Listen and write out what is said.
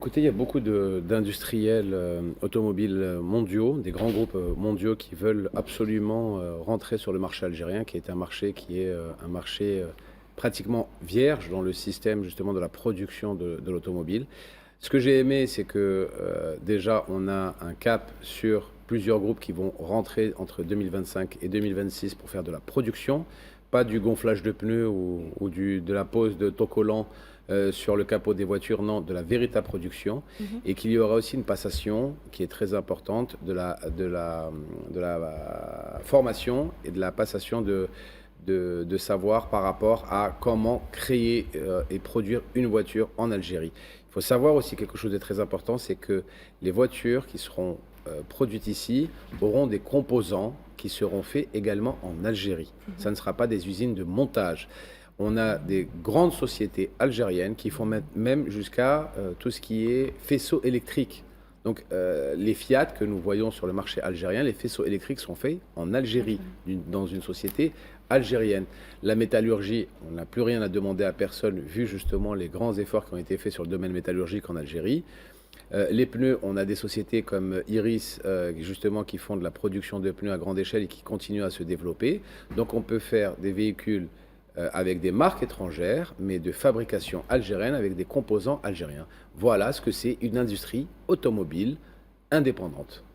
Écoutez, il y a beaucoup d'industriels automobiles mondiaux, des grands groupes mondiaux qui veulent absolument rentrer sur le marché algérien, qui est un marché pratiquement vierge dans le système justement de la production de l'automobile. Ce que j'ai aimé, c'est que déjà on a un cap sur plusieurs groupes qui vont rentrer entre 2025 et 2026 pour faire de la production, pas du gonflage de pneus de la pose de autocollants sur le capot des voitures, non, de la véritable production, Mmh. et qu'il y aura aussi une passation qui est très importante de la formation et de la passation de savoir par rapport à comment créer et produire une voiture en Algérie. Il faut savoir aussi quelque chose de très important, c'est que les voitures qui seront produites ici auront des composants qui seront faits également en Algérie. Mmh. Ça ne sera pas des usines de montage. On a des grandes sociétés algériennes qui font même jusqu'à tout ce qui est faisceaux électriques. Donc les Fiat que nous voyons sur le marché algérien, les faisceaux électriques sont faits en Algérie, Algérie. dans une société algérienne. La métallurgie, on n'a plus rien à demander à personne, vu justement les grands efforts qui ont été faits sur le domaine métallurgique en Algérie. Les pneus, on a des sociétés comme Iris, justement, qui font de la production de pneus à grande échelle et qui continuent à se développer. Donc on peut faire des véhicules avec des marques étrangères, mais de fabrication algérienne avec des composants algériens. Voilà ce que c'est une industrie automobile indépendante.